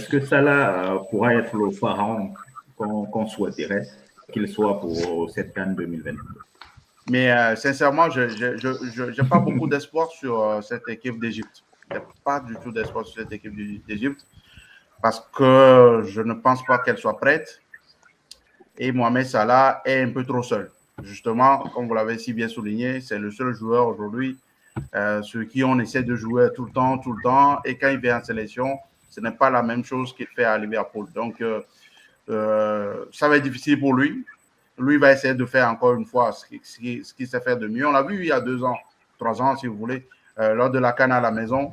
est-ce que Salah pourra être le pharaon qu'on souhaiterait qu'il soit pour cette CAN 2022? Mais sincèrement, je n'ai pas beaucoup d'espoir sur cette équipe d'Égypte. Je n'ai pas du tout d'espoir sur cette équipe d'Égypte parce que je ne pense pas qu'elle soit prête. Et Mohamed Salah est un peu trop seul. Justement, comme vous l'avez si bien souligné, c'est le seul joueur aujourd'hui sur qui on essaie de jouer tout le temps. Et quand il vient en sélection, ce n'est pas la même chose qu'il fait à Liverpool. Donc, ça va être difficile pour lui. Lui va essayer de faire encore une fois ce qu'il sait faire de mieux. On l'a vu il y a 2 ans, 3 ans, si vous voulez, lors de la CAN à la maison,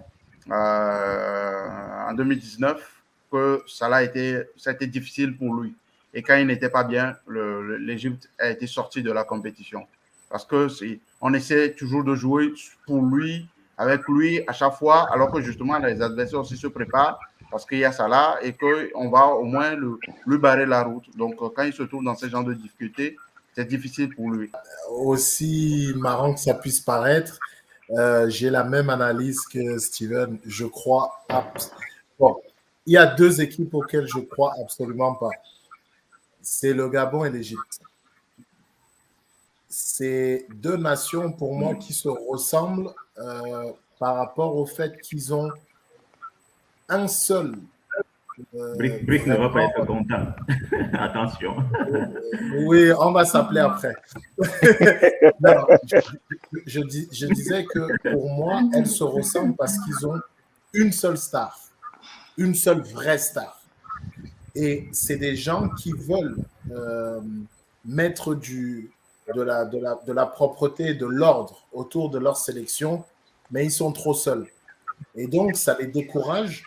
en 2019, que ça a été difficile pour lui. Et quand il n'était pas bien, l'Égypte a été sortie de la compétition. Parce qu'on essaie toujours de jouer pour lui, avec lui à chaque fois, alors que justement les adversaires aussi se préparent parce qu'il y a ça là et qu'on va au moins lui barrer la route. Donc, quand il se trouve dans ce genre de difficultés, c'est difficile pour lui. Aussi marrant que ça puisse paraître, j'ai la même analyse que Steven. Je crois. Bon, il y a 2 équipes auxquelles je crois absolument pas. C'est le Gabon et l'Égypte. C'est 2 nations pour moi qui se ressemblent par rapport au fait qu'ils ont un seul. Brice ne va pas être content. Attention. Oui, on va s'appeler après. Non, je disais que pour moi, elles se ressemblent parce qu'ils ont une seule star, une seule vraie star. Et c'est des gens qui veulent mettre de la propreté, de l'ordre autour de leur sélection, mais ils sont trop seuls. Et donc, ça les décourage.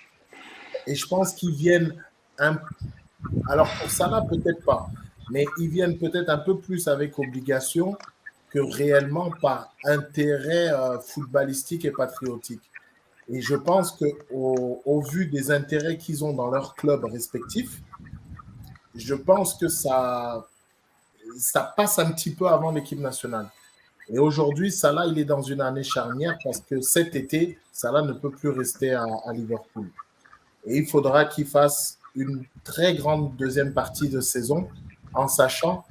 Et je pense qu'ils viennent alors pour Salah, peut-être pas, mais ils viennent peut-être un peu plus avec obligation que réellement par intérêt footballistique et patriotique. Et je pense qu'au vu des intérêts qu'ils ont dans leurs clubs respectifs, je pense que ça passe un petit peu avant l'équipe nationale. Et aujourd'hui, Salah, il est dans une année charnière parce que cet été, Salah ne peut plus rester à Liverpool. Et il faudra qu'il fasse une très grande deuxième partie de saison en sachant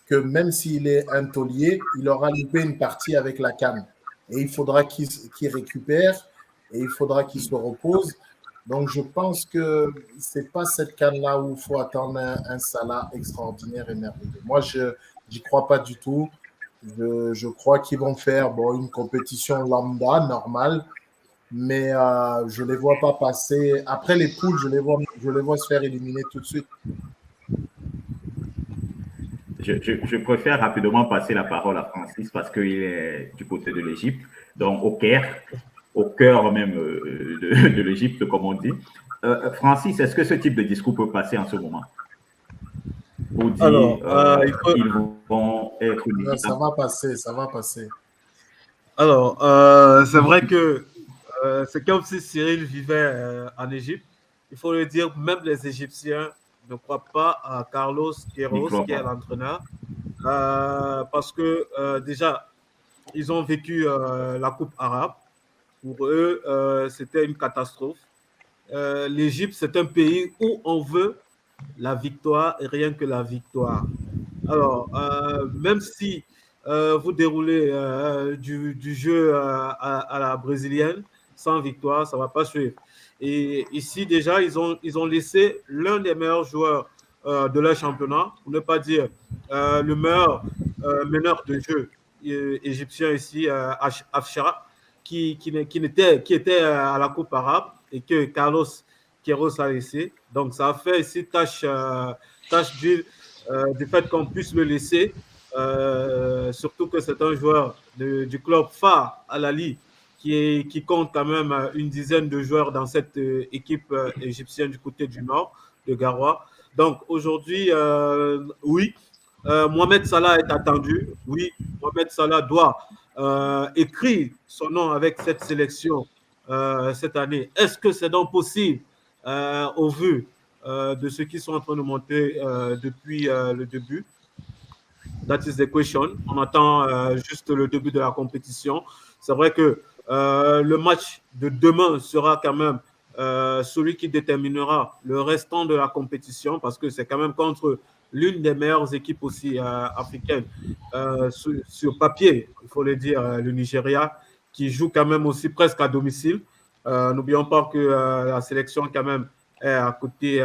que même s'il est un taulier, il aura loupé une partie avec la CAN. Et il faudra qu'il récupère et il faudra qu'il se repose. Donc, je pense que ce n'est pas cette CAN-là où il faut attendre un Salah extraordinaire et merveilleux. Moi, je n'y crois pas du tout. Je crois qu'ils vont faire une compétition lambda, normale, mais je ne les vois pas passer. Après les poules, je les vois se faire éliminer tout de suite. Je préfère rapidement passer la parole à Francis parce qu'il est du côté de l'Égypte, donc au Caire, au cœur même de l'Égypte, comme on dit. Francis, est-ce que ce type de discours peut passer en ce moment? Pour dire qu'ils vont être uniques. Ça va passer. Alors, c'est vrai que c'est comme si Cyril vivait en Égypte. Il faut le dire, même les Égyptiens ne croient pas à Carlos Queiroz, qui est l'entraîneur, parce que déjà, ils ont vécu la Coupe arabe. Pour eux, c'était une catastrophe. L'Égypte, c'est un pays où on veut la victoire et rien que la victoire. Alors, même si vous déroulez du jeu à la brésilienne, sans victoire, ça ne va pas suivre. Et ici, déjà, ils ont laissé l'un des meilleurs joueurs de leur championnat, pour ne pas dire le meilleur meneur de jeu égyptien ici, Afshara, qui était à la Coupe arabe et que Carlos Queiroz a laissé. Donc, ça a fait ici tâche d'huile du fait qu'on puisse le laisser, surtout que c'est un joueur du club phare à la Ligue qui compte quand même une dizaine de joueurs dans cette équipe égyptienne du côté du nord, de Garoua. Donc aujourd'hui, oui, Mohamed Salah est attendu. Oui, Mohamed Salah doit écrire son nom avec cette sélection cette année. Est-ce que c'est donc possible au vu de ceux qui sont en train de monter depuis le début? That is the question. On attend juste le début de la compétition. C'est vrai que le match de demain sera quand même celui qui déterminera le restant de la compétition, parce que c'est quand même contre l'une des meilleures équipes aussi africaines sur papier, il faut le dire, le Nigeria, qui joue quand même aussi presque à domicile. N'oublions pas que la sélection quand même est à côté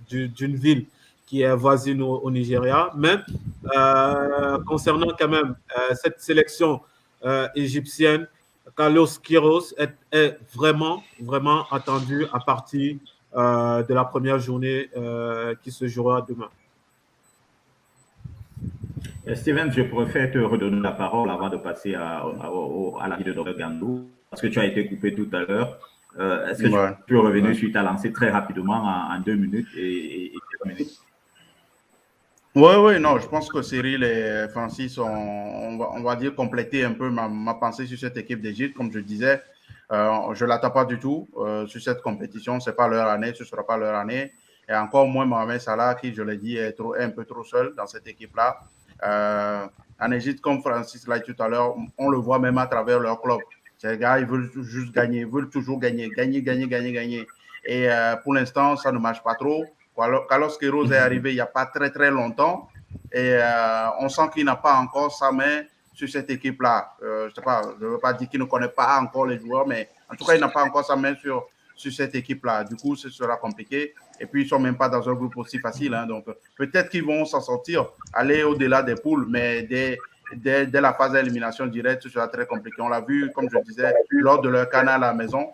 d'une ville qui est voisine au Nigeria. Mais concernant quand même cette sélection égyptienne, Carlos Queiroz est vraiment, vraiment attendu à partir de la première journée qui se jouera demain. Steven, je préfère te redonner la parole avant de passer à la vie de Dr Gandou, parce que tu as été coupé tout à l'heure. Est-ce que tu peux revenir sur ta lancée très rapidement en 2 minutes et terminer? Oui, non, je pense que Cyril et Francis ont, on va dire, complété un peu ma pensée sur cette équipe d'Égypte. Comme je disais, je ne l'attends pas du tout sur cette compétition. Ce n'est pas leur année, ce ne sera pas leur année. Et encore moins Mohamed Salah, qui, je l'ai dit, est un peu trop seul dans cette équipe-là. En Égypte, comme Francis l'a dit tout à l'heure, on le voit même à travers leur club. Ces gars, ils veulent juste gagner, ils veulent toujours gagner. Et pour l'instant, ça ne marche pas trop. Carlos Queiroz est arrivé il n'y a pas très, très longtemps et on sent qu'il n'a pas encore sa main sur cette équipe-là. Je ne veux pas dire qu'il ne connaît pas encore les joueurs, mais en tout cas, il n'a pas encore sa main sur cette équipe-là. Du coup, ce sera compliqué. Et puis, ils ne sont même pas dans un groupe aussi facile. Hein. Donc, peut-être qu'ils vont s'en sortir, aller au-delà des poules, mais dès la phase d'élimination directe, ce sera très compliqué. On l'a vu, comme je disais, lors de leur canal à la maison,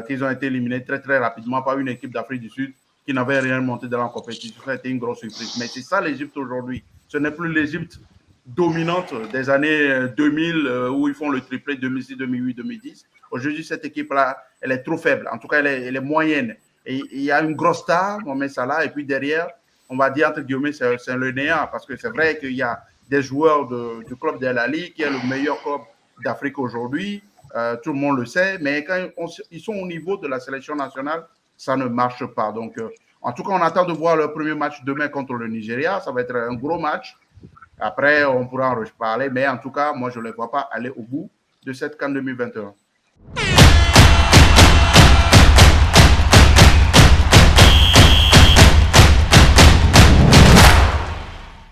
qu'ils ont été éliminés très, très rapidement par une équipe d'Afrique du Sud qui n'avait rien monté dans la compétition. Ça a été une grosse surprise. Mais c'est ça l'Égypte aujourd'hui. Ce n'est plus l'Égypte dominante des années 2000 où ils font le triplé 2006, 2008, 2010. Aujourd'hui, cette équipe-là, elle est trop faible. En tout cas, elle est moyenne. Et il y a une grosse star, Mohamed Salah, et puis derrière, on va dire entre guillemets, c'est le néant, parce que c'est vrai qu'il y a des joueurs du club de la Ligue, qui est le meilleur club d'Afrique aujourd'hui. Tout le monde le sait, mais quand ils sont au niveau de la sélection nationale, ça ne marche pas. Donc, en tout cas, on attend de voir le premier match demain contre le Nigeria. Ça va être un gros match. Après, on pourra en reparler. Mais en tout cas, moi, je ne les vois pas aller au bout de cette CAN 2021.